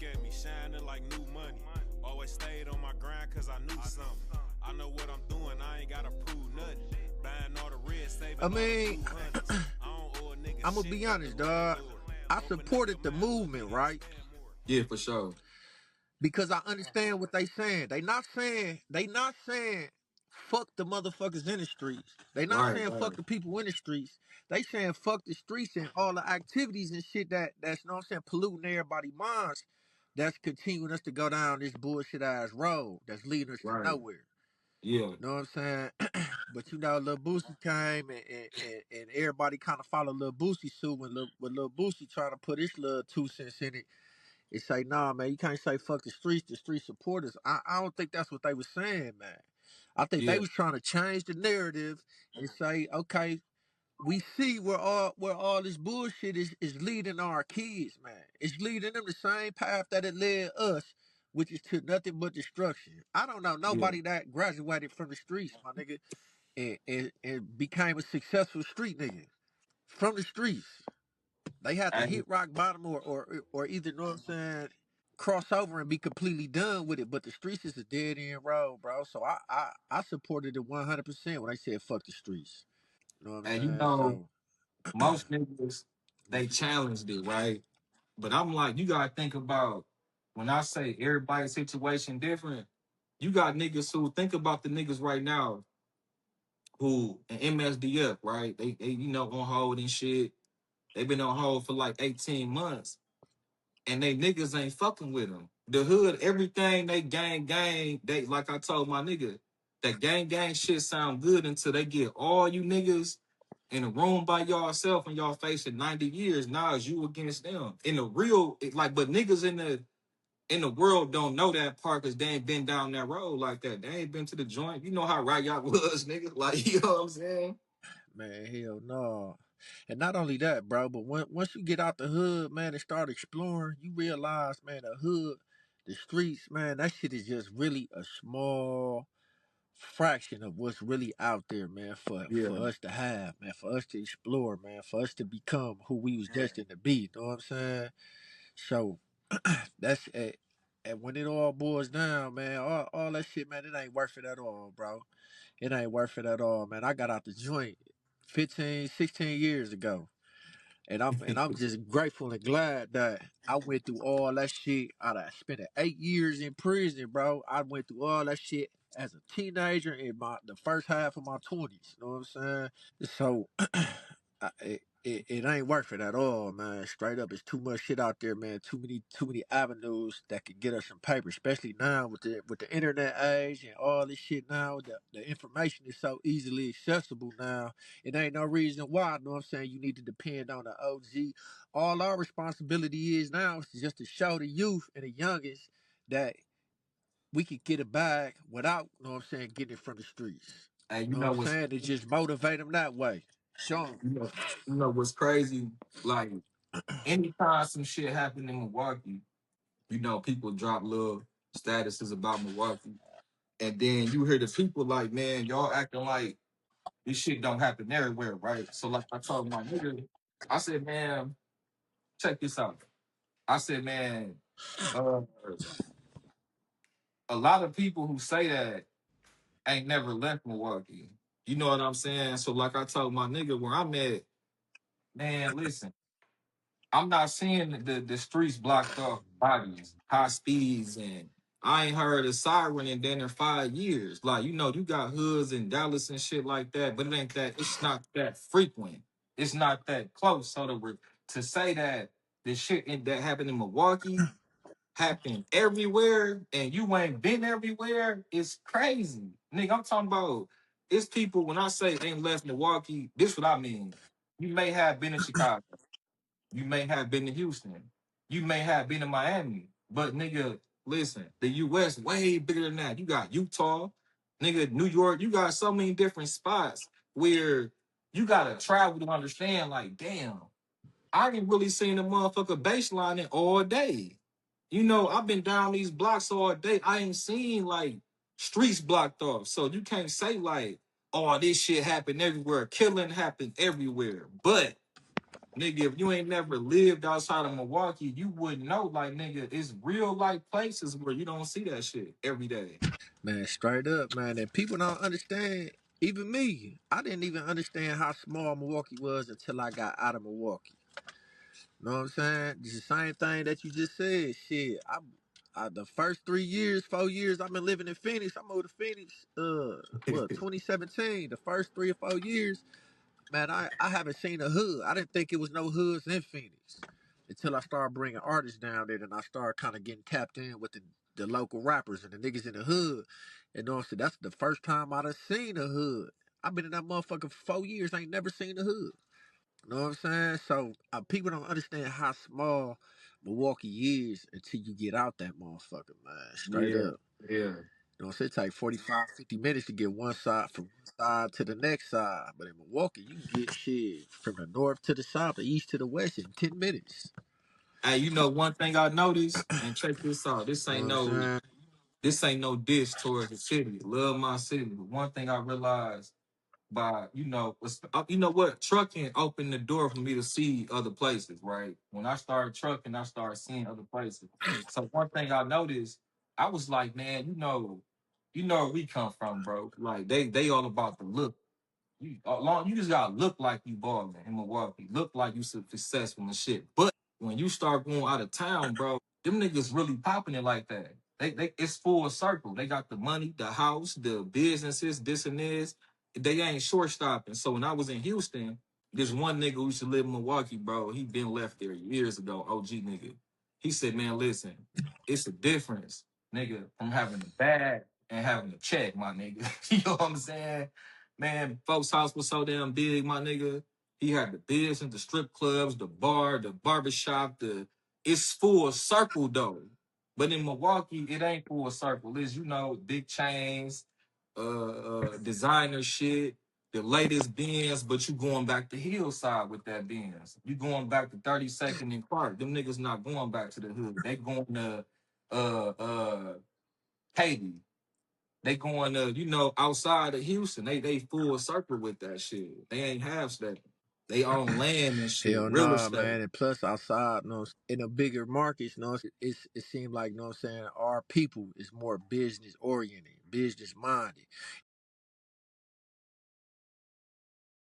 Look at me shining like new money. Always stayed on my grind cause I knew something. I know what I'm doing, I ain't gotta prove nothing. Buying all the red, saving I all the mean, blue hundreds. I don't owe a nigga I'm gonna shit, be got the honest, dog. landlord. I Hope a nigga supported the mind, put me movement, how to right? stand more. Yeah, for sure. Because I understand what they saying. They not saying fuck the motherfuckers in the streets. They not Right, saying fuck right, the people in the streets. They saying fuck the streets and all the activities and shit that's you know what I'm saying polluting everybody's minds. That's continuing us to go down this bullshit ass road that's leading us to right. nowhere. Yeah. You know what I'm saying? But you know, Lil Boosie came and everybody kind of followed Lil Boosie suit when Lil Boosie trying to put his little 2 cents in it. It's like, nah, man, you can't say fuck the street supporters. I don't think that's what they was saying, man. I think they Yeah. was trying to change the narrative and say, okay, we see where all this bullshit is leading our kids, man. It's leading them the same path that it led us, which is to nothing but destruction. I don't know Yeah. nobody that graduated from the streets, my nigga, and became a successful street nigga from the streets. They had to And hit rock bottom or either, you know what I'm saying, cross over and be completely done with it. But the streets is a dead end road, bro. So I supported it 100% when they said fuck the streets. You know what I'm and you saying? know, So most niggas they challenged it, right? But I'm like, you gotta think about when I say everybody's situation different, you got niggas who think about the niggas right now who in MSDF, right? They you know on hold and shit. They been on hold for like 18 months and they niggas ain't fucking with them. The hood, everything they gang, they like I told my nigga, that gang shit sound good until they get all you niggas in a room by yourself and y'all facing 90 years. Now it's you against them. In the real, but niggas in the world don't know that part because they ain't been down that road like that. They ain't been to the joint. You know how right y'all was, nigga. Like, you know what I'm saying? man, hell no. And not only that, bro, but once you get out the hood, man, and start exploring, you realize, man, the hood, the streets, man, that shit is just really a small fraction of what's really out there, man, Yeah. for us to have, man, for us to explore, man, for us to become who we was destined to be. You know what I'm saying? So that's it. And when it all boils down, man, all that shit, man, it ain't worth it at all, bro. It ain't worth it at all, man. I got out the joint 15, 16 years ago. And I'm just grateful and glad that I went through all that shit. I spent 8 years in prison, bro. I went through all that shit as a teenager in the first half of my 20s. You know what I'm saying? So it ain't worth it at all, man. Straight up, it's too much shit out there, man. Too many avenues that could get us some paper, especially now with the internet age and all this shit. Now the information is so easily accessible now. It ain't no reason why. You know what I'm saying? You need to depend on the OG. All our responsibility is now is just to show the youth and the youngest that we could get it back without, you know what I'm saying, getting it from the streets. And You know what I'm saying? To just motivate them that way. Show 'em. you know, you know what's crazy? Like anytime some shit happened in Milwaukee, you know, people drop little statuses about Milwaukee. And then you hear the people like, man, y'all acting like this shit don't happen everywhere, right? So like I told my nigga, I said, man, check this out. I said, man, uh, a lot of people who say that ain't never left Milwaukee. You know what I'm saying? So like I told my nigga where I'm at, man, listen, I'm not seeing the streets blocked off bodies, high speeds, and I ain't heard a siren in there in 5 years. Like, you know, you got hoods in Dallas and shit like that, but it ain't that, it's not that frequent. It's not that close. So to say that the shit that happened in Milwaukee happened everywhere and you ain't been everywhere is crazy. Nigga, I'm talking about it's people when I say ain't left Milwaukee, this what I mean. You may have been in Chicago. You may have been to Houston. You may have been to Miami. But nigga, listen, the US way bigger than that. You got Utah, nigga, New York. You got so many different spots where you gotta travel to understand, like, damn, I ain't really seen a motherfucker baseline all day. You know, I've been down these blocks all day. I ain't seen like streets blocked off. So you can't say like, oh, this shit happened everywhere. Killing happened everywhere. But nigga, if you ain't never lived outside of Milwaukee, you wouldn't know. Like, nigga, it's real life places where you don't see that shit every day. Man, straight up, man. And people don't understand. Even me, I didn't even understand how small Milwaukee was until I got out of Milwaukee. Know what I'm saying? It's the same thing that you just said. Shit, the first 3 years, 4 years I've been living in Phoenix. I moved to Phoenix, 2017. The first 3 or 4 years, man, I haven't seen a hood. I didn't think it was no hoods in Phoenix until I started bringing artists down there, and I started kind of getting tapped in with the local rappers and the niggas in the hood. And you know what I'm saying? That's the first time I done seen a hood. I've been in that motherfucker for 4 years. I ain't never seen a hood. You know what I'm saying? So people don't understand how small Milwaukee is until you get out that motherfucker, man. Straight Yeah, up. yeah. You know what I'm saying? It take 45, 50 minutes to get one side from one side to the next side. But in Milwaukee, you can get shit from the north to the south, the east to the west in 10 minutes. Hey, you know one thing I noticed, and check this out. You know what I'm saying? This ain't no diss towards the city. Love my city. But one thing I realized by you know what, trucking opened the door for me to see other places, right? When I started trucking, I started seeing other places. So one thing I noticed, I was like, man, you know where we come from, bro. Like they all about the look. You just gotta look like you balling in Milwaukee, look like you successful and shit. But when you start going out of town, bro, them niggas really popping it like that. They it's full circle. They got the money, the house, the businesses, this and this. They ain't short stopping. So when I was in Houston, this one nigga who used to live in Milwaukee, bro, he been left there years ago. OG nigga. He said, man, listen, it's a difference, nigga, from having a bag and having a check, my nigga. You know what I'm saying? Man, folks' house was so damn big, my nigga. He had the business, the strip clubs, the bar, the barbershop, it's full circle though. But in Milwaukee, it ain't full circle. It's, big chains, designer shit, the latest Benz, but you going back to Hillside with that Benz. You going back to 32nd and Park. Them niggas not going back to the hood. They going to Katy. They going to, outside of Houston. They full circle with that shit. They ain't half stepping. They own land and shit, Hell real nah, estate. man. And plus outside, in the bigger markets, it seems like, our people is more business oriented, business minded.